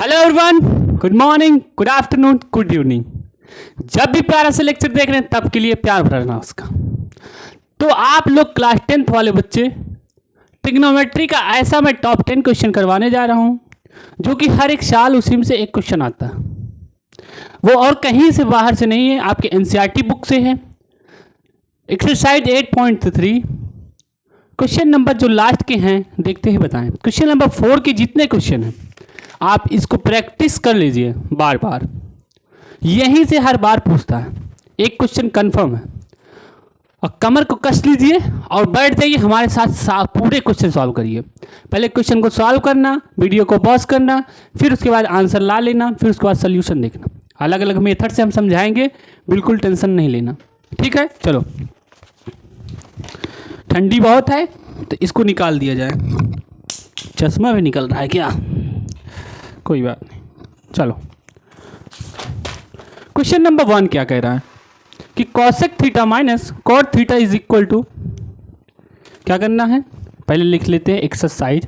Hello everyone, good morning, good afternoon, good evening. जब भी प्यारा से लेक्चर देख रहे हैं तब के लिए प्यार भरा नमस्कार। तो आप लोग क्लास 10th वाले बच्चे, ट्रिग्नोमेट्री का ऐसा मैं टॉप 10 क्वेश्चन करवाने जा रहा हूं जो कि हर एक साल उसी में से एक क्वेश्चन आता है। वो और कहीं से बाहर से नहीं है, आपके एनसीईआरटी बुक से है। एक्सरसाइज 8.3 क्वेश्चन नंबर जो लास्ट के हैं देखते ही बताएं। क्वेश्चन नंबर 4 के जितने क्वेश्चन हैं आप इसको प्रैक्टिस कर लीजिए बार बार, यहीं से हर बार पूछता है। एक क्वेश्चन कंफर्म है और कमर को कस लीजिए और बैठ जाइए हमारे साथ पूरे क्वेश्चन सॉल्व करिए। पहले क्वेश्चन को सॉल्व करना, वीडियो को पॉज करना, फिर उसके बाद आंसर ला लेना, फिर उसके बाद सोल्यूशन देखना। अलग अलग मेथड से हम समझाएंगे, बिल्कुल टेंशन नहीं लेना, ठीक है। चलो, ठंडी बहुत है तो इसको निकाल दिया जाए। चश्मा भी निकल रहा है क्या? कोई बात नहीं, चलो। क्वेश्चन नंबर 1 क्या कह रहा है कि cosec theta minus cot theta is equal to, क्या करना है पहले लिख लेते हैं। एक्सरसाइज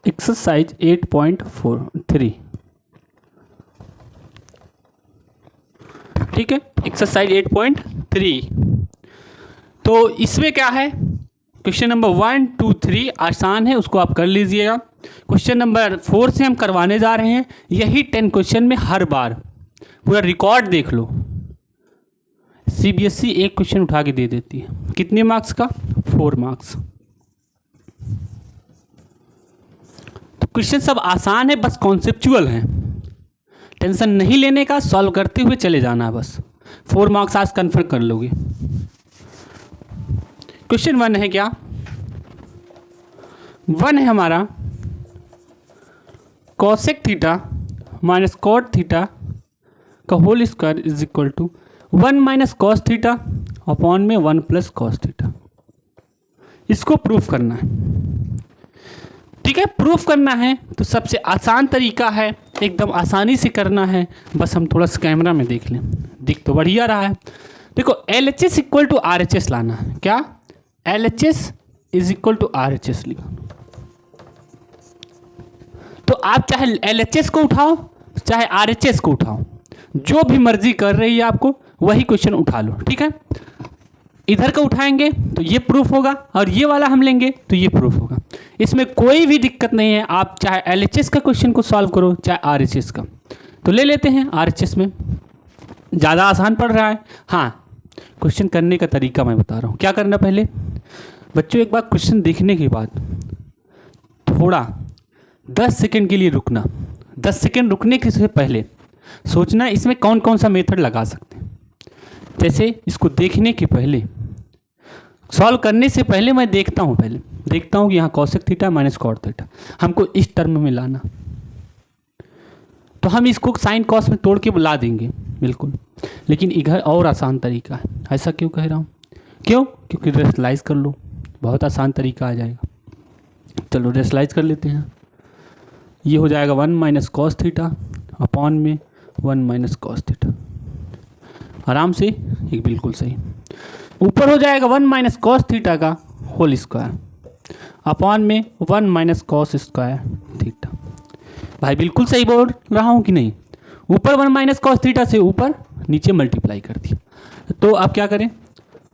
8.3, ठीक है। एक्सरसाइज 8.3। तो इसमें क्या है, क्वेश्चन नंबर 1, 2, 3 आसान है, उसको आप कर लीजिएगा। क्वेश्चन नंबर 4 से हम करवाने जा रहे हैं यही 10 क्वेश्चन में हर बार। पूरा रिकॉर्ड देख लो। सीबीएसई एक क्वेश्चन उठा के दे देती है, कितने मार्क्स का? 4 मार्क्स। तो क्वेश्चन सब आसान है, बस कॉन्सेप्चुअल है, टेंशन नहीं लेने का, सॉल्व करते हुए चले जाना है बस। 4 मार्क्स आज कन्फर्म कर लोगे। क्वेश्चन 1 है क्या? 1 है हमारा cosec theta minus cot theta का whole square is equal to 1 minus cos theta upon में 1 प्लस कॉस थीटा। इसको प्रूफ करना है, ठीक है। प्रूफ करना है तो सबसे आसान तरीका है, एकदम आसानी से करना है। बस हम थोड़ा सा कैमरा में देख लें, दिख तो बढ़िया रहा है। देखो, LHS इक्वल टू RHS लाना है। क्या? LHS is equal to RHS लिखा। तो आप चाहे LHS को उठाओ चाहे RHS को उठाओ, जो भी मर्जी कर रही है आपको वही क्वेश्चन उठा लो, ठीक है। इधर का उठाएंगे तो ये प्रूफ होगा और ये वाला हम लेंगे तो ये प्रूफ होगा। इसमें कोई भी दिक्कत नहीं है, आप चाहे LHS का क्वेश्चन को सॉल्व करो चाहे RHS का। तो ले लेते हैं RHS में, ज़्यादा आसान पड़ रहा है। हाँ, क्वेश्चन करने का तरीका मैं बता रहा हूँ। क्या करना, पहले बच्चों एक बार क्वेश्चन देखने के बाद थोड़ा 10 सेकंड के लिए रुकना। 10 सेकंड रुकने के से पहले सोचना इसमें कौन कौन सा मेथड लगा सकते हैं। जैसे इसको देखने के पहले, सॉल्व करने से पहले मैं देखता हूँ कि यहाँ cosec theta minus cot theta हमको इस टर्म में लाना, तो हम इसको साइन कॉस में तोड़ के ला देंगे बिल्कुल। लेकिन इधर और आसान तरीका है। ऐसा क्यों कह रहा हूँ? क्यों? क्योंकि रेशनलाइज कर लो, बहुत आसान तरीका आ जाएगा। चलो रेशनलाइज कर लेते हैं। ये हो जाएगा 1 माइनस कॉस थीटा अपॉन में 1 माइनस कॉस थीटा। आराम से, एक बिल्कुल सही। ऊपर हो जाएगा 1 माइनस कॉस थीटा का होल स्क्वायर अपॉन में 1 माइनस कॉस स्क्वायर थीटा। भाई बिल्कुल सही बोल रहा हूँ कि नहीं? ऊपर 1 माइनस कॉस थीटा से ऊपर नीचे मल्टीप्लाई कर दिया। तो अब क्या करें,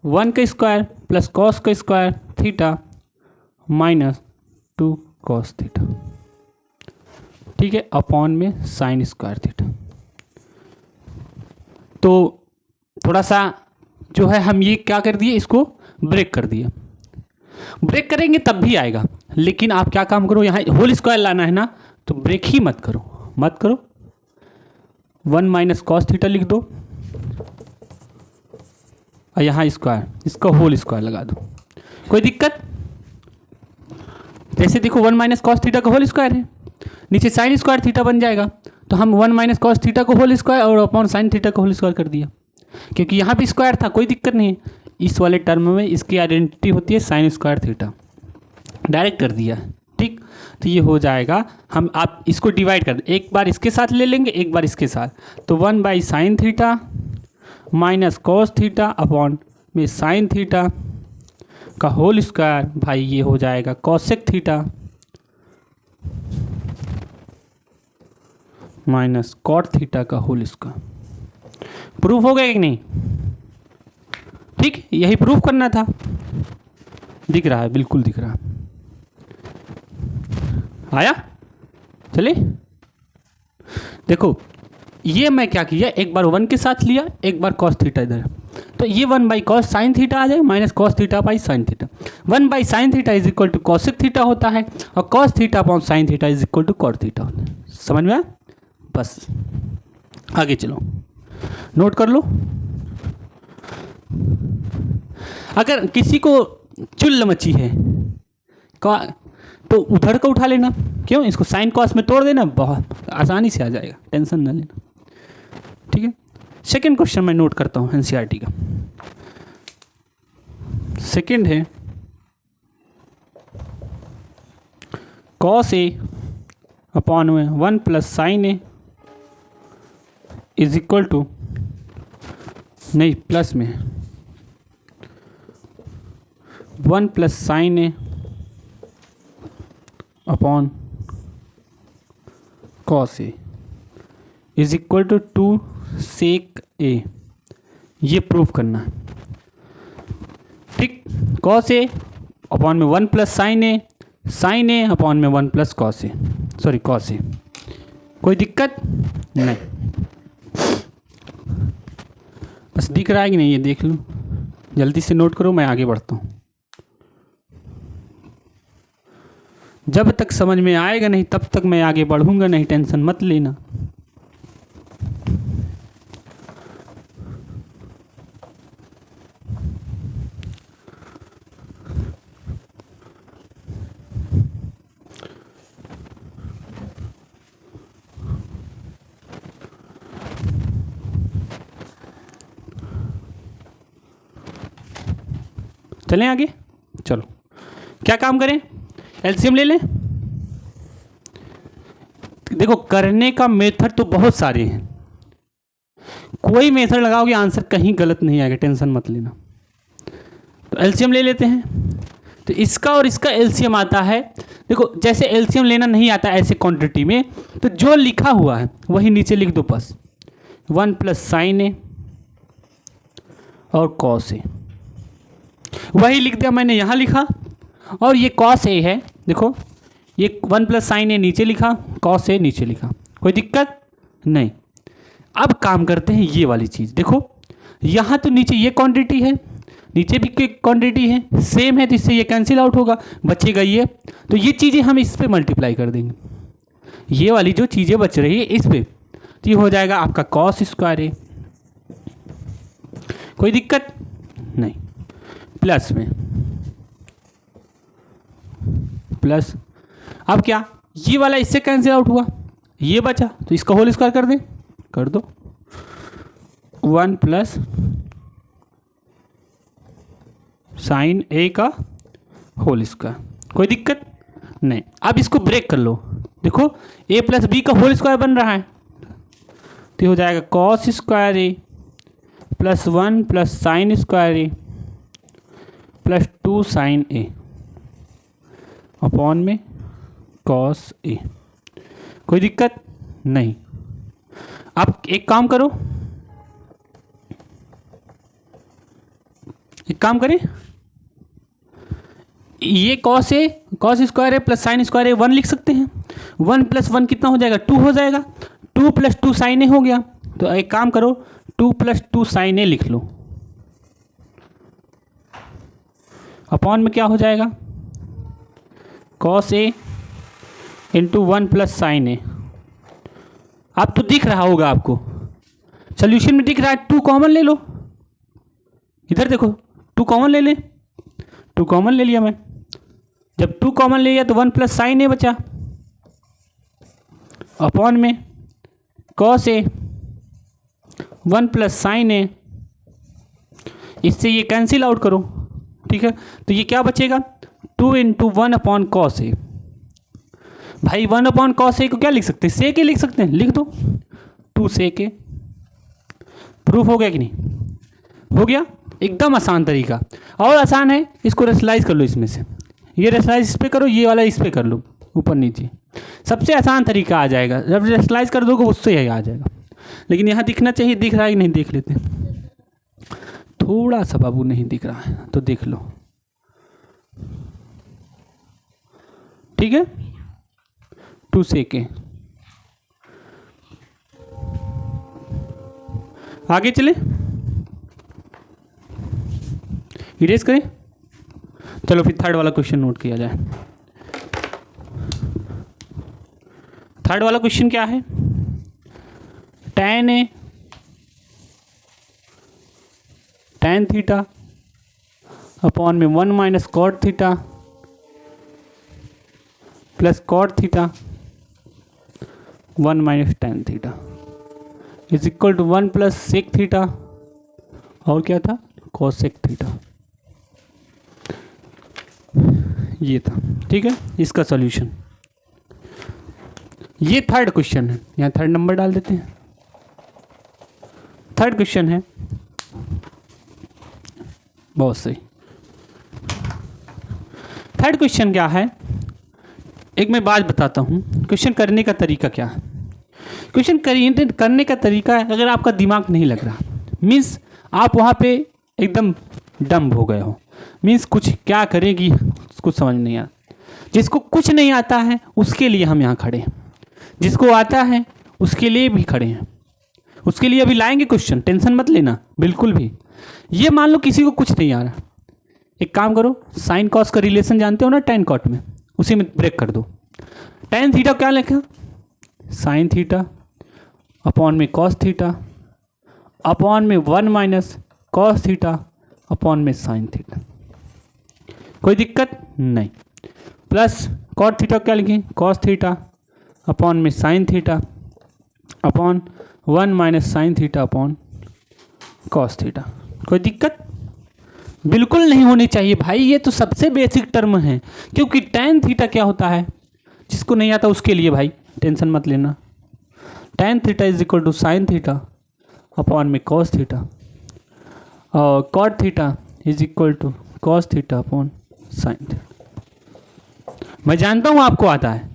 1 का स्क्वायर प्लस कॉस का square theta minus 2 cos theta, ठीक है, अपॉन में साइन स्क्वायर थीटा। तो थोड़ा सा जो है हम ये क्या कर दिए, इसको ब्रेक कर दिया। ब्रेक करेंगे तब भी आएगा, लेकिन आप क्या काम करो, यहाँ होल स्क्वायर लाना है ना, तो ब्रेक ही मत करो। 1 माइनस कॉस थीटा लिख दो और यहाँ स्क्वायर, इसका होल स्क्वायर लगा दो। कोई दिक्कत? जैसे देखो 1 माइनस कॉस थीटा का होल स्क्वायर है, नीचे साइन स्क्वायर थीटा बन जाएगा। तो हम 1 माइनस कॉस थीटा को होल स्क्वायर और अपॉन साइन थीटा को होल स्क्वायर कर दिया, क्योंकि यहाँ भी स्क्वायर था, कोई दिक्कत नहीं है। इस वाले टर्म में इसकी आइडेंटिटी होती है साइन स्क्वायर थीटा, डायरेक्ट कर दिया, ठीक। तो ये हो जाएगा, हम आप इसको डिवाइड कर, एक बार इसके साथ ले लेंगे एक बार इसके साथ, तो 1 by sine theta minus cos theta upon में साइन थीटा का होल स्क्वायर, भाई ये हो जाएगा cosec theta minus cot theta का होल स्क्वायर। प्रूफ हो गया कि नहीं? ठीक, यही प्रूफ करना था। दिख रहा है, बिल्कुल दिख रहा है। आया? चलिए देखो, ये मैं क्या किया, एक बार 1 के साथ लिया, एक बार कॉस थीटा इधर, तो ये 1/cos साइन थीटा आ जाए minus cos theta by sine theta. 1/sin theta is equal to cosec theta होता है और cos theta upon sine theta is equal to cot theta होता है। समझ में आया? बस आगे चलो, नोट कर लो। अगर किसी को चुल्ल मची है तो उधर का उठा लेना, क्यों, इसको साइन कॉस में तोड़ देना, बहुत आसानी से आ जाएगा, टेंशन ना लेना। ठीक है, सेकेंड क्वेश्चन मैं नोट करता हूँ एनसीईआरटी का। सेकेंड है कॉस ए अपॉन में 1 plus sine A is equal to, नहीं प्लस में 1 plus sine A upon cos A is equal to 2 sec A. ये प्रूफ करना है। ठीक, कॉस ए अपॉन में 1 प्लस साइन ए अपॉन में 1 plus cos A, sorry cos A. कोई दिक्कत नहीं? बस दिख रहा है कि नहीं ये देख लो, जल्दी से नोट करो, मैं आगे बढ़ता हूँ। जब तक समझ में आएगा नहीं तब तक मैं आगे बढ़ूंगा नहीं, टेंशन मत लेना। चलें आगे, चलो क्या काम करें, एलसीएम ले लें। देखो करने का मेथड तो बहुत सारे हैं, कोई मेथड लगाओगे आंसर कहीं गलत नहीं आएगा, टेंशन मत लेना। तो एलसीएम ले लेते हैं। तो इसका और इसका एलसीएम आता है, देखो जैसे एलसीएम लेना नहीं आता ऐसे क्वांटिटी में, तो जो लिखा हुआ है वही नीचे लिख दो बस। 1 प्लस साइन ए और कॉस ए, वही लिख दिया मैंने, यहाँ लिखा। और ये कॉस ए है, देखो ये 1 प्लस साइन ए नीचे लिखा, कॉस ए नीचे लिखा, कोई दिक्कत नहीं। अब काम करते हैं ये वाली चीज़, देखो यहाँ तो नीचे ये क्वांटिटी है, नीचे भी क्वांटिटी है, सेम है, तो इससे ये कैंसिल आउट होगा, बचेगा ये। तो ये चीज़ें हम इस पर मल्टीप्लाई कर देंगे, ये वाली जो चीज़ें बच रही है इस पर, तो ये हो जाएगा आपका कॉस स्क्वायर ए। कोई दिक्कत नहीं। प्लस में प्लस, अब क्या, ये वाला इससे कैंसिल आउट हुआ, ये बचा, तो इसका होल स्क्वायर कर दें, कर दो। 1 प्लस साइन ए का होल स्क्वायर, कोई दिक्कत नहीं। अब इसको ब्रेक कर लो, देखो ए प्लस बी का होल स्क्वायर बन रहा है, तो हो जाएगा cos square A plus 1 plus sign square A plus 2 sine A upon में कॉस ए। कोई दिक्कत नहीं। आप एक काम करो, एक काम करें, ये कॉस स्क्वायर है प्लस साइन स्क्वायर है 1 लिख सकते हैं। 1 प्लस 1 कितना हो जाएगा, 2 हो जाएगा। 2 प्लस 2 साइन ए हो गया, तो एक काम करो 2 प्लस 2 साइन ए लिख लो, अपॉन में क्या हो जाएगा, कॉस ए इंटू 1 प्लस साइन ए। अब तो दिख रहा होगा आपको, सोल्यूशन में दिख रहा है, 2 कॉमन ले लो, इधर देखो 2 कॉमन ले लें, 2 कॉमन ले लिया मैं। जब 2 कॉमन ले लिया तो 1 प्लस साइन ए बचा, अपॉन में कॉस ए 1 प्लस साइन ए, इससे ये कैंसिल आउट करो, ठीक है। तो ये क्या बचेगा, 2 इंटू 1 अपॉन कॉस ए। भाई 1 अपॉन कॉस ए को क्या लिख सकते हैं, सेक ए लिख सकते हैं, लिख दो 2 सेक ए। प्रूफ हो गया कि नहीं, हो गया। एकदम आसान तरीका। और आसान है, इसको रेशनलाइज कर लो, इसमें से ये रेशनलाइज इस पर करो, ये वाला इस पर कर लो, ऊपर नीचे। सबसे आसान तरीका आ जाएगा, जब रेशनलाइज कर दोगे उससे ही आ जाएगा। लेकिन यहाँ दिखना चाहिए, दिख रहा है कि नहीं, देख लेते हैं। थोड़ा सा बाबू नहीं दिख रहा है तो देख लो, ठीक है। 2 सेकेंड आगे चले, इरेज करें। चलो फिर थर्ड वाला क्वेश्चन नोट किया जाए। थर्ड वाला क्वेश्चन क्या है? tan थीटा अपॉन में 1 minus cot theta plus cot theta 1 minus tan theta is equal to 1 plus sec theta और क्या था, कोसेक थीटा। ये था, ठीक है, इसका सॉल्यूशन। ये थर्ड क्वेश्चन है, यहाँ थर्ड नंबर डाल देते हैं। थर्ड क्वेश्चन है, बहुत सही। थर्ड क्वेश्चन क्या है, एक मैं बात बताता हूँ। क्वेश्चन करने का तरीका क्या है? क्वेश्चन करने का तरीका है, अगर आपका दिमाग नहीं लग रहा, मीन्स आप वहाँ पे एकदम डम्ब हो गए हो, मीन्स कुछ क्या करेगी कुछ समझ नहीं आता। जिसको कुछ नहीं आता है उसके लिए हम यहाँ खड़े हैं, जिसको आता है उसके लिए भी खड़े हैं। उसके लिए अभी लाएंगे क्वेश्चन, टेंशन मत लेना बिल्कुल भी। ये मान लो किसी को कुछ नहीं आ रहा, एक काम करो, साइन कॉस का रिलेशन जानते हो ना, tan कॉट में, उसी में ब्रेक कर दो। tan थीटा क्या लिखा, साइन थीटा अपॉन में कॉस थीटा अपॉन में 1 माइनस कॉस थीटा अपॉन में साइन थीटा। कोई दिक्कत नहीं। प्लस कॉट थीटा क्या लिखें, कॉस थीटा अपॉन में sine theta upon 1 minus sine theta upon cos theta. कोई दिक्कत बिल्कुल नहीं होनी चाहिए भाई, ये तो सबसे बेसिक टर्म है। क्योंकि tan थीटा क्या होता है, जिसको नहीं आता उसके लिए भाई टेंशन मत लेना। tan theta is equal to sine theta upon में कॉस थीटा और cot theta is equal to cos theta upon sine theta. मैं जानता हूँ आपको आता है,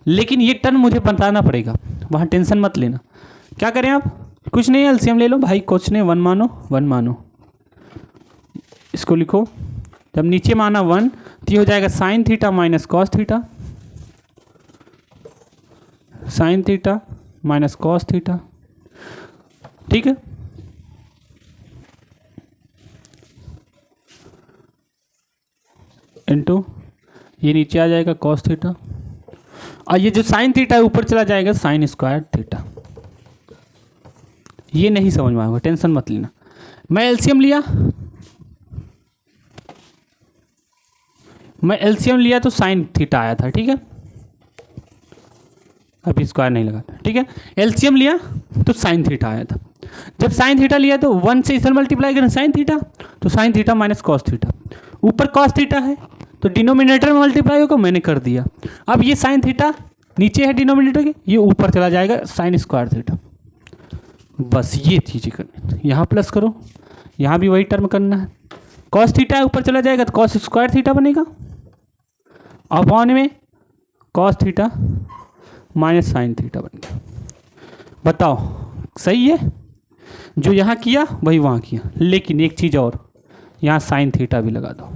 लेकिन ये टर्म मुझे बताना पड़ेगा, वहाँ टेंशन मत लेना। क्या करें आप, कुछ नहीं, एलसीएम ले लो भाई, कुछ नहीं, 1 मानो 1 मानो, इसको लिखो। जब नीचे माना 1 तो ये हो जाएगा sign theta minus cos theta, sign theta minus cos theta, ठीक है। इनटू ये नीचे आ जाएगा कॉस थीटा, और ये जो साइन थीटा है ऊपर चला जाएगा साइन स्क्वायर थीटा। ये नहीं समझ में आएगा, टेंशन मत लेना। मैं एलसीएम लिया तो साइन थीटा आया था, ठीक है। अभी स्क्वायर नहीं लगा था, ठीक है। एलसीएम लिया तो साइन थीटा आया था। जब साइन थीटा लिया तो 1 से इसे मल्टीप्लाई करें साइन थीटा, तो sign theta minus cos theta. ऊपर कॉस थीटा है तो डिनोमिनेटर में मल्टीप्लाई होगा, मैंने कर दिया। अब ये साइन थीटा नीचे है डिनोमिनेटर के, ये ऊपर चला जाएगा साइन स्क्वायर थीटा। बस ये चीज़ें करनी, यहाँ प्लस करो, यहाँ भी वही टर्म करना है। कॉस थीटा ऊपर चला जाएगा तो कॉस स्क्वायर थीटा बनेगा, अपॉन में cos theta minus sine theta बन गया। बताओ सही है? जो यहाँ किया वही वहाँ किया, लेकिन एक चीज़ और, यहाँ साइन थीटा भी लगा दो,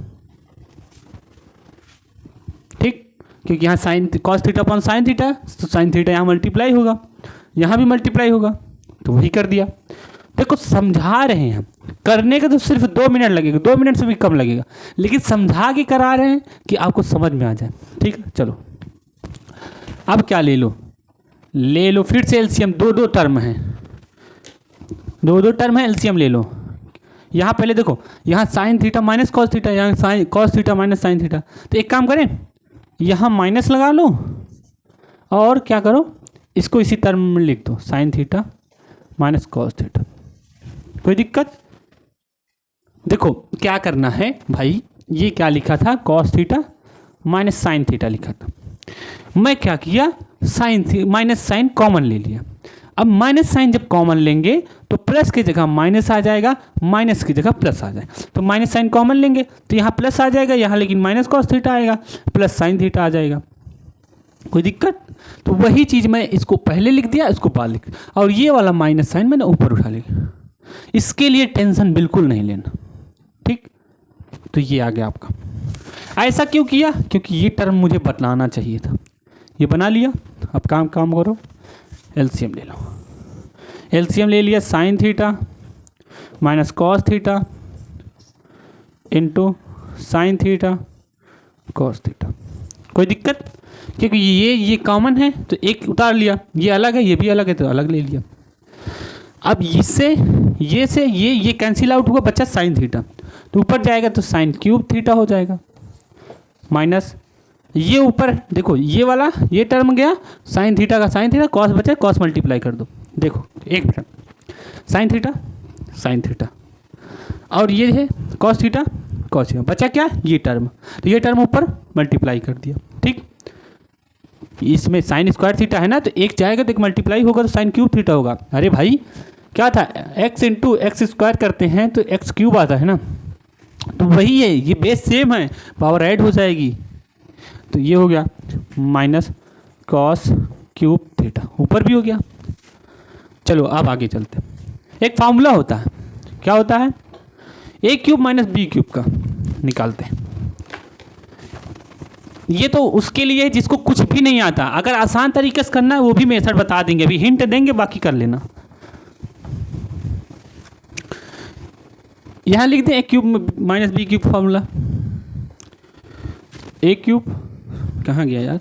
ठीक। क्योंकि यहाँ sine cos theta upon sine theta, तो साइन थीटा यहाँ मल्टीप्लाई होगा, यहाँ भी मल्टीप्लाई होगा, तो वही कर दिया। देखो समझा रहे हैं, करने का तो सिर्फ 2 मिनट लगेगा, 2 मिनट से भी कम लगेगा, लेकिन समझा के करा रहे हैं कि आपको समझ में आ जाए, ठीक है। चलो अब क्या ले लो फिर से एलसीएम। 2 टर्म हैं, 2 टर्म है, एलसीएम ले लो। यहाँ पहले देखो, यहाँ sine theta minus cos theta, यहाँ sine cos theta minus sine theta. तो एक काम करें, यहाँ माइनस लगा लो और क्या करो, इसको इसी टर्म में लिख दो, sign theta minus cos theta. कोई दिक्कत? देखो क्या करना है भाई, ये क्या लिखा था, cos theta minus sine theta लिखा था। मैं क्या किया, साइन माइनस साइन कॉमन ले लिया। अब माइनस साइन जब कॉमन लेंगे तो प्लस की जगह माइनस आ जाएगा, माइनस की जगह प्लस आ जाएगा। तो माइनस साइन कॉमन लेंगे तो यहाँ प्लस आ जाएगा, यहाँ लेकिन माइनस कॉस थीटा आएगा, प्लस साइन थीटा आ जाएगा। कोई दिक्कत? तो वही चीज़ मैं इसको पहले लिख दिया, इसको बाद लिख, और ये वाला माइनस साइन मैंने ऊपर उठा लिया। इसके लिए टेंशन बिल्कुल नहीं लेना, ठीक। तो ये आ गया आपका। ऐसा क्यों किया? क्योंकि ये टर्म मुझे बनाना चाहिए था, ये बना लिया। अब काम करो, एलसीएम ले लो। एलसीएम ले लिया, sign theta minus cos theta into sine theta cos theta. कोई दिक्कत? क्योंकि ये कॉमन है तो एक उतार लिया, ये अलग है, ये भी अलग है तो अलग ले लिया। अब इससे ये कैंसिल आउट हुआ, बचा साइन थीटा, तो ऊपर जाएगा तो साइन क्यूब थीटा हो जाएगा, माइनस ये ऊपर देखो ये वाला ये टर्म गया, साइन थीटा का साइन थीटा, कॉस बचा, कॉस मल्टीप्लाई कर दो। देखो एक मिनट, साइन थीटा और ये है कॉस थीटा कॉस थीटा, बचा क्या? ये टर्म, तो ये टर्म ऊपर मल्टीप्लाई कर दिया, ठीक। इसमें साइन स्क्वायर थीटा है ना, तो एक जाएगा तो एक मल्टीप्लाई होगा तो साइन क्यूब थीटा होगा। अरे भाई क्या था, एक्स इंटू एक्स स्क्वायर करते हैं तो एक्स क्यूब आता है ना, तो वही है, ये बेस सेम है, पावर ऐड हो जाएगी। तो ये हो गया माइनस कॉस क्यूब थीटा, ऊपर भी हो गया। चलो अब आगे चलते हैं। एक फार्मूला होता है, क्या होता है? ए क्यूब माइनस बी क्यूब का निकालते हैं। ये तो उसके लिए जिसको कुछ भी नहीं आता, अगर आसान तरीके से करना है वो भी मेथड बता देंगे, अभी हिंट देंगे, बाकी कर लेना। यहां लिख दें a cube minus B cube formula. A cube कहाँ गया यार?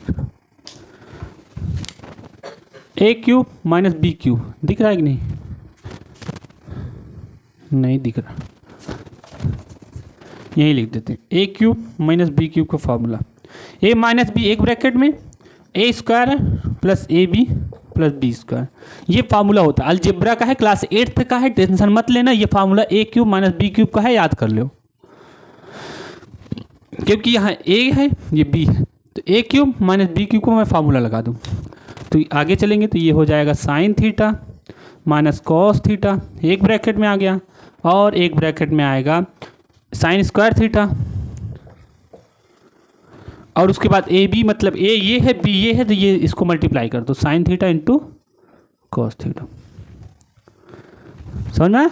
A cube minus B cube दिख रहा है कि नहीं? नहीं दिख रहा, यही लिख देते हैं A cube minus B cube का फॉर्मूला। ए माइनस बी एक ब्रैकेट में ए स्क्वायर है plus A B plus B square, ये फार्मूला होता है। अलजेब्रा का है, क्लास 8th का है, टेंशन मत लेना। ये फार्मूला ए क्यूब माइनस बी क्यूब का है, याद कर लो, क्योंकि यहाँ ए है ये बी है, तो ए क्यूब माइनस बी क्यूब को मैं फार्मूला लगा दूँ तो आगे चलेंगे तो ये हो जाएगा sign theta minus cos theta, एक ब्रैकेट में आ गया, और एक ब्रैकेट में आएगा साइन स्क्वायर थीटा, और उसके बाद ए बी, मतलब ए ये है बी ये है, तो ये इसको मल्टीप्लाई कर दो, sine theta into cos theta. समझ में?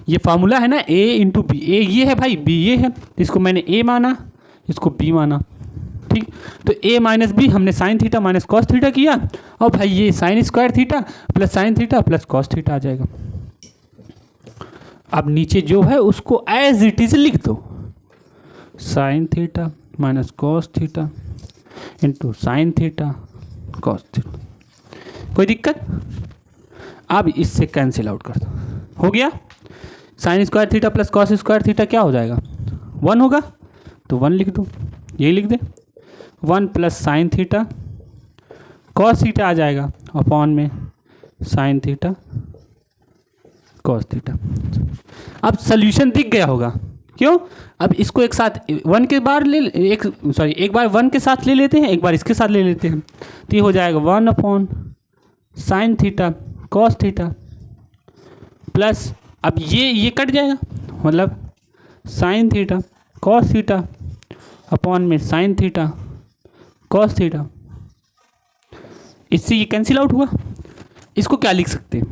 ये फार्मूला है ना, ए इंटू बी, ए ये है भाई, बी ये है, इसको मैंने ए माना, इसको बी माना, ठीक। तो ए माइनस बी हमने sine theta minus cos theta किया, और भाई ये sine square theta plus sine theta plus cos theta आ जाएगा। अब नीचे जो है उसको एज इट इज लिख दो, sign theta minus cos theta into sine theta cos theta. कोई दिक्कत? अब इससे कैंसिल आउट कर दो, हो गया। Sign square theta plus cos square theta क्या हो जाएगा? 1 होगा, तो 1 लिख दो, यही लिख दे, 1 plus sine theta cos theta आ जाएगा अपॉन में साइन थीटा कॉस थीटा। अब सोल्यूशन दिख गया होगा, क्यों? अब इसको एक साथ 1 के बार एक बार 1 के साथ ले लेते हैं, एक बार इसके साथ ले लेते हैं, तो ये हो जाएगा 1 upon sine theta cos theta plus, अब ये कट जाएगा, मतलब sign theta cos theta upon में साइन थीटा कॉस थीटा। इससे ये कैंसिल आउट हुआ। इसको क्या लिख सकते हैं?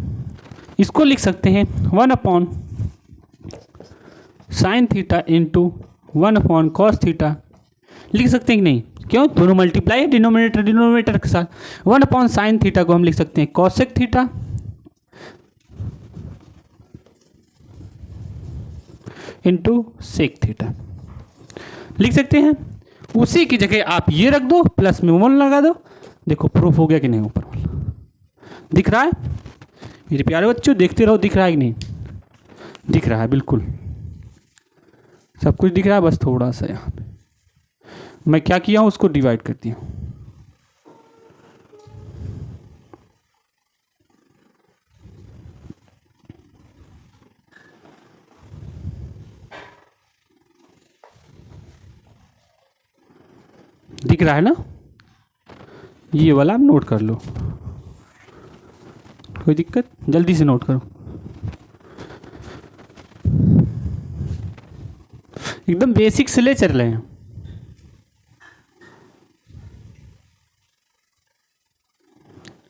इसको लिख सकते हैं 1 upon sine theta into 1 upon cos theta, लिख सकते हैं कि नहीं? क्यों? दोनों मल्टीप्लाई है, डिनोमिनेटर के साथ। 1 अपॉन साइन थीटा को हम लिख सकते हैं cosec theta into sec theta, लिख सकते हैं। उसी की जगह आप ये रख दो, प्लस में 1 लगा दो, देखो प्रूफ हो गया कि नहीं? ऊपर वाला दिख रहा है मेरे प्यारे बच्चों? देखते रहो, दिख रहा है कि नहीं? दिख रहा है, बिल्कुल सब कुछ दिख रहा है, बस थोड़ा सा यहाँ पे मैं क्या किया हूँ उसको डिवाइड कर दिया। दिख रहा है ना? ये वाला आप नोट कर लो, कोई दिक्कत? जल्दी से नोट करो, एकदम बेसिक से ले चल रहे हैं।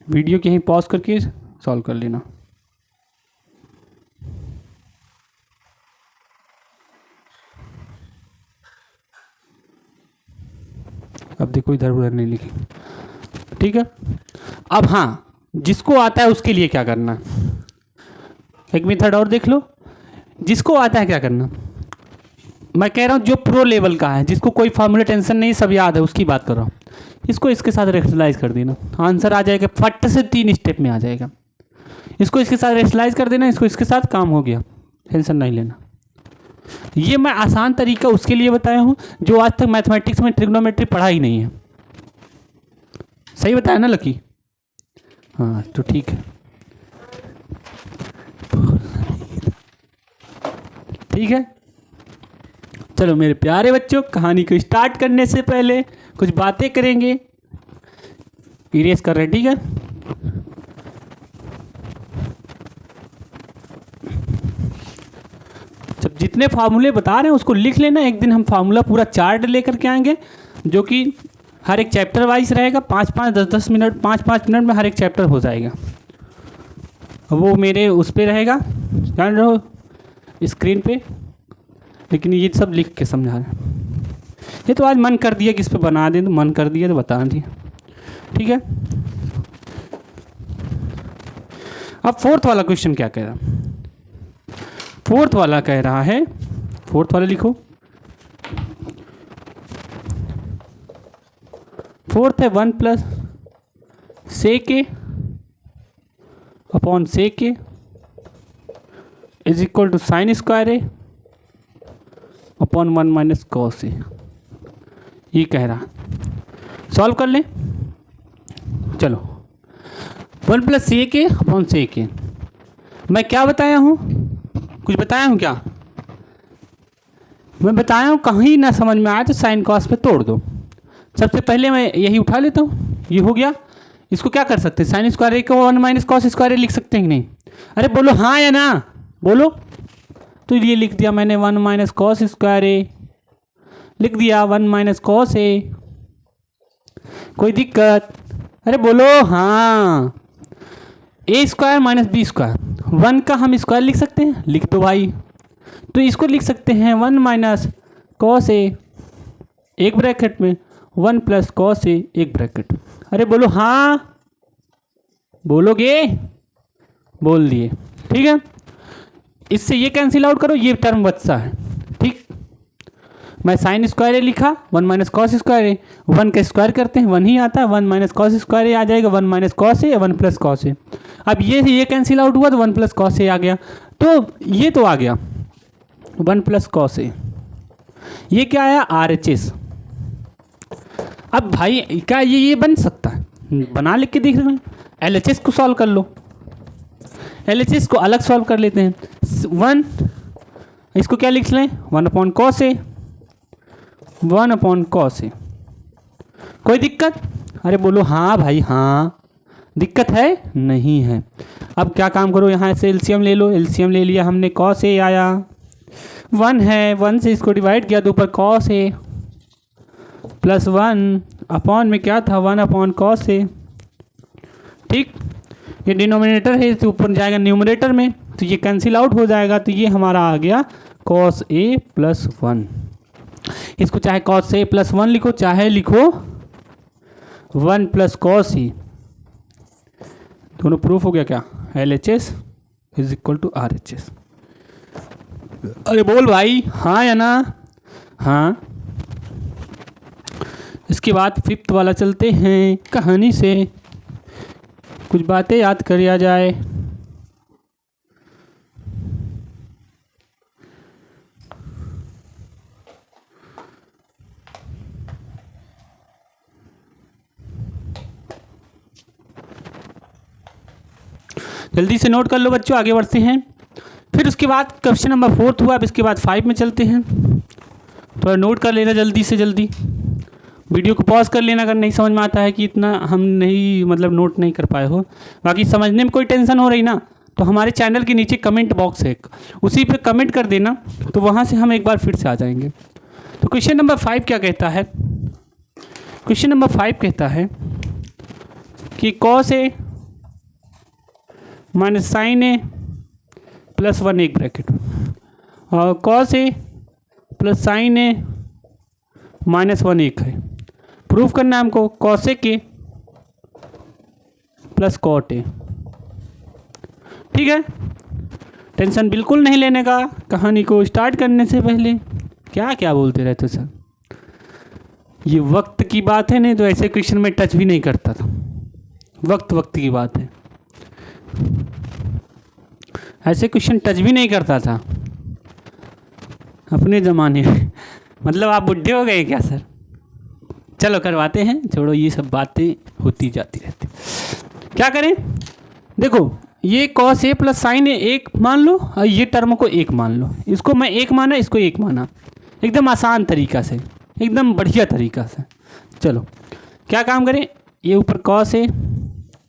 वीडियो कहीं पॉज करके सॉल्व कर लेना। अब देखो इधर उधर नहीं लिखी, ठीक है। अब हाँ, जिसको आता है उसके लिए क्या करना, एक मेथड और देख लो। जिसको आता है क्या करना, मैं कह रहा हूँ जो प्रो लेवल का है, जिसको कोई फॉर्मूला टेंशन नहीं, सब याद है, उसकी बात कर रहा हूँ। इसको इसके साथ रेशनलाइज कर देना, आंसर आ जाएगा फट से, 3 स्टेप में आ जाएगा। इसको इसके साथ रेशनलाइज कर देना, इसको इसके साथ, काम हो गया, टेंशन नहीं लेना। ये मैं आसान तरीका उसके लिए बताया हूँ जो आज तक मैथमेटिक्स में ट्रिग्नोमेट्री पढ़ा ही नहीं है। सही बताया ना लकी? हाँ तो ठीक है, ठीक है। चलो मेरे प्यारे बच्चों, कहानी को स्टार्ट करने से पहले कुछ बातें करेंगे। इरेज कर रहे हैं, ठीक है। जब जितने फार्मूले बता रहे हैं उसको लिख लेना। एक दिन हम फार्मूला पूरा चार्ट लेकर के आएंगे, जो कि हर एक चैप्टर वाइज रहेगा। 5-5, 10-10 मिनट, 5-5 मिनट में हर एक चैप्टर हो जाएगा। वो मेरे उस पे रहेगा, जान रहे हो, स्क्रीन पे। लेकिन ये सब लिख के समझा रहे हैं। ये तो आज मन कर दिया कि इस पे बना दें, तो मन कर दिया तो बता दिया, ठीक है। अब फोर्थ वाला क्वेश्चन क्या कह रहा है? फोर्थ वाला कह रहा है, फोर्थ वाला लिखो। फोर्थ है 1 plus sec A upon sec A is equal to sine square A upon 1 minus cos A. ये कह रहा, सॉल्व कर लें। चलो 1 plus sec A upon sec ए, मैं क्या बताया हूँ? कुछ बताया हूँ क्या? मैं बताया हूँ, कहीं ना समझ में आए तो साइन कॉस पे तोड़ दो। सबसे पहले मैं यही उठा लेता हूँ, ये हो गया। इसको क्या कर सकते हैं? साइन स्क्वायर ए को 1 माइनस कॉस स्क्वायर ए लिख सकते हैं कि नहीं? अरे बोलो हाँ या ना, बोलो। तो ये लिख दिया मैंने, 1 माइनस कॉस स्क्वायर ए लिख दिया, 1 माइनस कॉस ए। कोई दिक्कत? अरे बोलो हाँ। ए स्क्वायर माइनस बी स्क्वायर, 1 का हम स्क्वायर लिख सकते हैं, लिख दो भाई। तो इसको लिख सकते हैं 1 माइनस कॉस ए एक ब्रैकेट में, 1 प्लस कॉस ए एक ब्रैकेट। अरे बोलो हाँ, बोलोगे? बोल दिए, ठीक है। इससे ये कैंसिल आउट करो, ये टर्म बचता है, ठीक। मैं साइन स्क्वायर ए लिखा, 1 माइनस कॉस स्क्वायर ए, 1 का स्क्वायर करते हैं 1 ही आता है, 1 माइनस कॉस स्क्वायर ए आ जाएगा, 1 माइनस कॉस ए, 1 प्लस कॉस ए। अब ये कैंसिल आउट हुआ तो 1 प्लस कॉस ए आ गया, तो ये तो आ गया 1 प्लस कॉस ए। ये क्या आया? RHS। अब भाई क्या ये बन सकता है? बना लिख के देख रहे हैं। LHS को सॉल्व कर लो, LHS को अलग सॉल्व कर लेते हैं। 1, इसको क्या लिख लें? 1 अपॉन कॉस ए, 1 अपॉन कॉस ए। कोई दिक्कत? अरे बोलो हाँ भाई हाँ, दिक्कत है? नहीं है। अब क्या काम करो, यहाँ से एलसीएम ले लो। एलसीएम ले लिया हमने, कॉस ए आया, 1 है, 1 से इसको डिवाइड किया तो ऊपर कॉस ए प्लस 1 अपॉन में क्या था? 1 अपॉन कॉस ए, ठीक। ये डिनोमिनेटर है तो ऊपर जाएगा न्यूमरेटर में, तो ये कैंसिल आउट हो जाएगा। तो ये हमारा आ गया कॉस ए प्लस 1। इसको चाहे कॉस ए प्लस 1 लिखो, चाहे लिखो 1 प्लस कॉस ई, दोनों प्रूफ हो गया क्या? LHS is equal to RHS। अरे बोल भाई हाँ या ना? हाँ। इसके बाद 5th वाला चलते हैं, कहानी से कुछ बातें याद करिया जाए। जल्दी से नोट कर लो बच्चों, आगे बढ़ते हैं। फिर उसके बाद क्वेश्चन नंबर 4 हुआ। अब इसके बाद 5 में चलते हैं, थोड़ा नोट कर लेना जल्दी से जल्दी। वीडियो को पॉज कर लेना अगर नहीं समझ में आता है कि इतना हम नहीं मतलब नोट नहीं कर पाए हो। बाकी समझने में कोई टेंशन हो रही ना तो हमारे चैनल के नीचे कमेंट बॉक्स है, उसी पे कमेंट कर देना, तो वहाँ से हम एक बार फिर से आ जाएंगे। तो क्वेश्चन नंबर 5 क्या कहता है? क्वेश्चन नंबर 5 कहता है कि cos A minus sine A plus 1 एक ब्रैकेट, और cos A plus sine A minus 1 एक है। प्रूफ करना है हमको cos A के प्लस cot A। ठीक है, टेंशन बिल्कुल नहीं लेने का। कहानी को स्टार्ट करने से पहले क्या क्या बोलते रहते सर, ये वक्त की बात है, नहीं तो ऐसे क्वेश्चन में टच भी नहीं करता था। वक्त की बात है, ऐसे क्वेश्चन टच भी नहीं करता था अपने ज़माने में। मतलब आप बुढ़े हो गए क्या सर? चलो करवाते हैं, छोड़ो, ये सब बातें होती जाती रहती। क्या करें? देखो, ये cos A plus sine A एक मान लो और ये टर्म को एक मान लो। इसको मैं एक माना, इसको एक माना, एकदम आसान तरीका से, एकदम बढ़िया तरीका से। चलो क्या काम करें, ये ऊपर cos A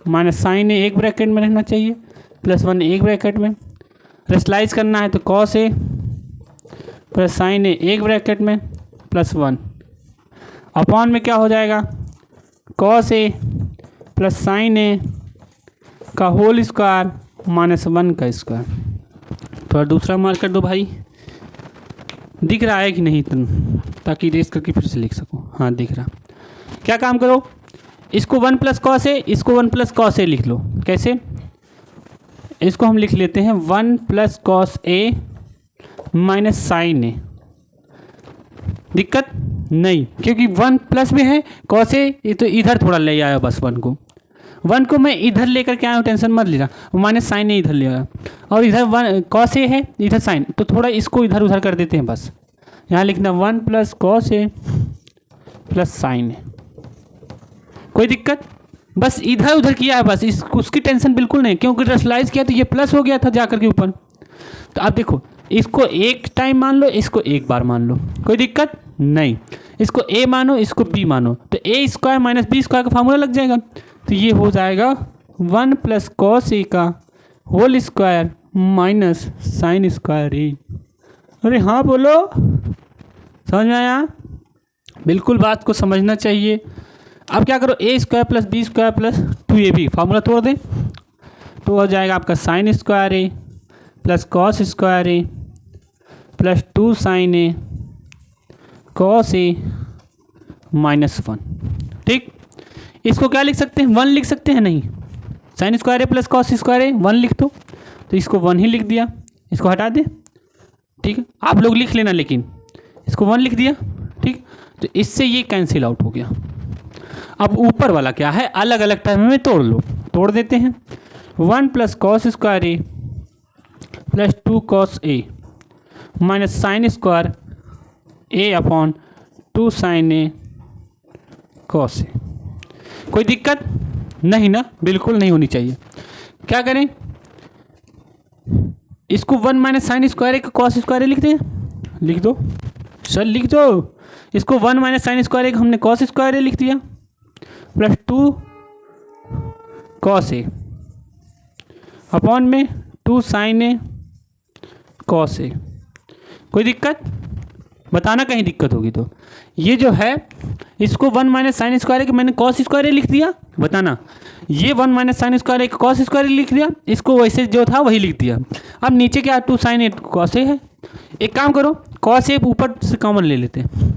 minus sine A एक ब्रैकेट में रहना चाहिए, प्लस 1 एक ब्रैकेट में। रेशनलाइज करना है तो cos A plus sine A एक ब्रैकेट में प्लस 1 अपॉन में क्या हो जाएगा, cos A plus sine A का होल स्क्वायर माइनस 1 का स्क्वायर। थोड़ा दूसरा मार्क कर दो भाई, दिख रहा है कि नहीं तुम, ताकि रेस करके फिर से लिख सको। हाँ दिख रहा। क्या काम करो, इसको 1 प्लस कॉस ए, इसको 1 प्लस कॉस ए लिख लो। कैसे? इसको हम लिख लेते हैं 1 plus cos A minus sign ए। दिक्कत नहीं, क्योंकि 1 प्लस में है, कॉस ए ये तो इधर थोड़ा ले आया बस। 1 को मैं इधर लेकर के आया हूँ, टेंशन मत लेना। माइनस साइन ए इधर ले आया, और इधर 1 कॉस ए है, इधर साइन, तो थोड़ा इसको इधर उधर कर देते हैं बस। यहाँ लिखना 1 प्लस कॉस ए प्लस साइन ए। कोई दिक्कत? बस इधर उधर किया है बस, उसकी टेंशन बिल्कुल नहीं, क्योंकि रेशनलाइज किया तो ये प्लस हो गया था जाकर के ऊपर। तो आप देखो, इसको एक टाइम मान लो, इसको एक बार मान लो, कोई दिक्कत नहीं। इसको ए मानो, इसको बी मानो, तो ए स्क्वायर माइनस बी स्क्वायर का फार्मूला लग जाएगा। तो ये हो जाएगा 1 प्लस कॉस ए का whole square minus sine square A. अरे हाँ बोलो, समझ में आया? बिल्कुल बात को समझना चाहिए। अब क्या करो, a square plus B square plus 2ab formula तोड़ दें, तो हो जाएगा आपका sine square A plus cos square A plus 2 sine A cos A minus 1। ठीक, इसको क्या लिख सकते हैं, 1 लिख सकते हैं। नहीं, sign square A plus cos square ए 1 लिख दो, तो इसको 1 ही लिख दिया, इसको हटा दे। ठीक है, आप लोग लिख लेना, लेकिन इसको 1 लिख दिया। ठीक, तो इससे ये कैंसिल आउट हो गया। अब ऊपर वाला क्या है, अलग अलग टर्म में तोड़ लो, तोड़ देते हैं। 1 plus cos square A plus 2 cos A minus sine square A upon 2 sine A cos ए। कोई दिक्कत नहीं ना? बिल्कुल नहीं होनी चाहिए। क्या करें, इसको 1 माइनस साइन स्क्वायर ए का कॉस स्क्वायर ए लिख दें, लिख दो सर, लिख दो। इसको 1 माइनस साइन स्क्वायर ए हमने कॉस स्क्वायर ए लिख दिया, प्लस 2 कॉस ए अपॉन में 2 साइन ए कॉस ए। कोई दिक्कत? बताना कहीं दिक्कत होगी तो। ये जो है, इसको 1 माइनस साइन स्क्वायर ए का मैंने कॉस स्क्वायर ए लिख दिया, बताना। ये 1 माइनस साइन स्क्वायर ए का कॉस स्क्वायर ए लिख दिया, इसको वैसे जो था वही लिख दिया। अब नीचे क्या 2 साइन ए कॉस ए है। एक काम करो, कॉस ए ऊपर से कॉमन ले लेते हैं,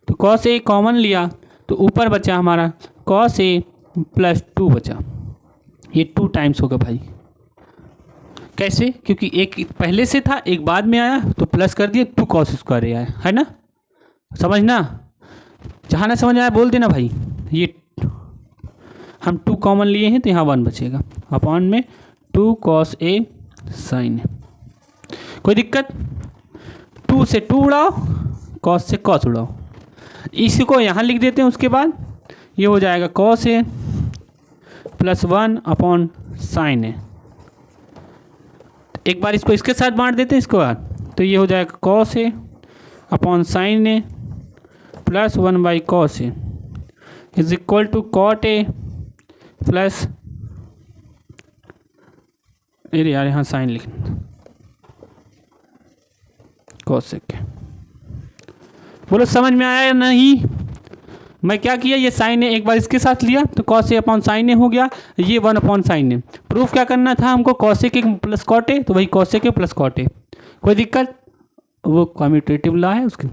तो कॉस ए कॉमन लिया तो ऊपर बचा हमारा कॉस ए प्लस 2 बचा। ये 2 टाइम्स होगा भाई। कैसे? क्योंकि एक पहले से था, एक बाद में आया, तो प्लस कर दिया, 2 कॉस स्क्वायर ए आया, है ना? समझना, जहाँ ना समझ आया बोल देना भाई। ये हम 2 कॉमन लिए हैं तो यहाँ 1 बचेगा, अपॉन में 2 कॉस ए साइन ए। कोई दिक्कत? 2 से 2 उड़ाओ, कॉस से कॉस उड़ाओ, इसको यहाँ लिख देते हैं। उसके बाद ये हो जाएगा कॉस ए प्लस 1 अपॉन साइन ए। एक बार इसको इसके साथ बांट देते हैं, इसको बाद, तो ये हो जाएगा cos A upon sine A plus 1 by cos A. Is equal to cot A plus, अरे यार यहाँ साइन लिखना, कोसेक। बोलो समझ में आया या नहीं? मैं क्या किया, ये साइन है एक बार इसके साथ लिया तो कॉस ए अपॉन साइन ए हो गया, ये 1 अपॉन साइन ए। प्रूफ क्या करना था हमको, cosec A plus cot A, तो वही cosec A plus cot A. कोई दिक्कत? वो कम्यूटेटिव लॉ है उसके।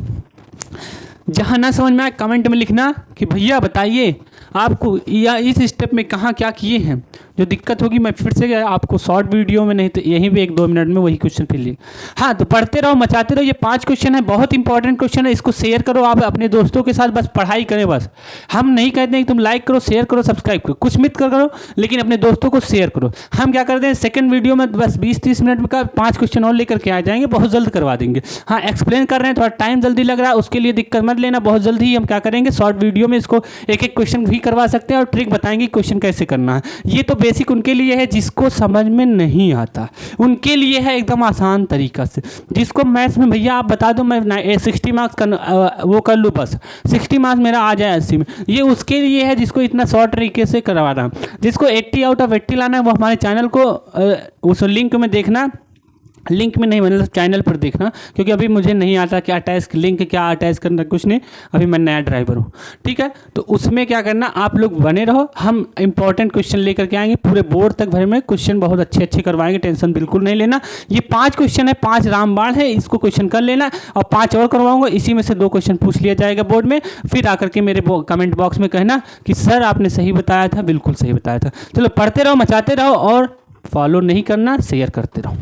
जहाँ ना समझ में आए कमेंट में लिखना कि भैया बताइए आपको या इस स्टेप में कहाँ क्या किए हैं। जो दिक्कत होगी मैं फिर से आपको शॉर्ट वीडियो में, नहीं तो यहीं पे 1-2 मिनट में वही क्वेश्चन फिर लिख। हाँ तो पढ़ते रहो, मचाते रहो। ये 5 क्वेश्चन है, बहुत इंपॉर्टेंट क्वेश्चन है। इसको शेयर करो आप अपने दोस्तों के साथ, बस पढ़ाई करें बस। हम नहीं कहते हैं कि तुम लाइक करो, शेयर करो, सब्सक्राइब करो, कुछ मत करो, लेकिन अपने दोस्तों को शेयर करो। हम क्या करते हैं, सेकंड वीडियो में बस 20-30 मिनट का 5 क्वेश्चन और लेकर के आ जाएंगे, बहुत जल्द करवा देंगे। हाँ एक्सप्लेन कर रहे हैं, थोड़ा टाइम जल्दी लग रहा है, उसके लिए दिक्कत मत लेना। बहुत जल्दी ही हम क्या करेंगे, शॉर्ट वीडियो में इसको एक क्वेश्चन भी करवा सकते हैं और ट्रिक बताएंगे क्वेश्चन कैसे करना है। ये तो बेसिक उनके लिए है जिसको समझ में नहीं आता, उनके लिए है एकदम आसान तरीका से। जिसको मैथ्स में भैया आप बता दो मैं 60 मार्क्स का वो कर लूँ, बस 60 मार्क्स मेरा आ जाए 80 में, ये उसके लिए है जिसको इतना शॉर्ट तरीके से करवा रहा हूँ। जिसको 80 आउट ऑफ 80 लाना है वो हमारे चैनल को उस लिंक में देखना, लिंक में नहीं मतलब चैनल पर देखना, क्योंकि अभी मुझे नहीं आता कि अटैच लिंक क्या अटैच करना, कुछ नहीं, अभी मैं नया ड्राइवर हूँ। ठीक है, तो उसमें क्या करना, आप लोग बने रहो, हम इंपॉर्टेंट क्वेश्चन लेकर के आएंगे। पूरे बोर्ड तक भर में क्वेश्चन बहुत अच्छे अच्छे करवाएंगे, टेंशन बिल्कुल नहीं लेना। ये 5 क्वेश्चन है, 5 रामबाण है, इसको क्वेश्चन कर लेना और 5 और करवाऊंगा, इसी में से 2 क्वेश्चन पूछ लिया जाएगा बोर्ड में। फिर आकर के मेरे कमेंट बॉक्स में कहना कि सर आपने सही बताया था, बिल्कुल सही बताया था। चलो पढ़ते रहो, मचाते रहो और फॉलो नहीं करना, शेयर करते रहो।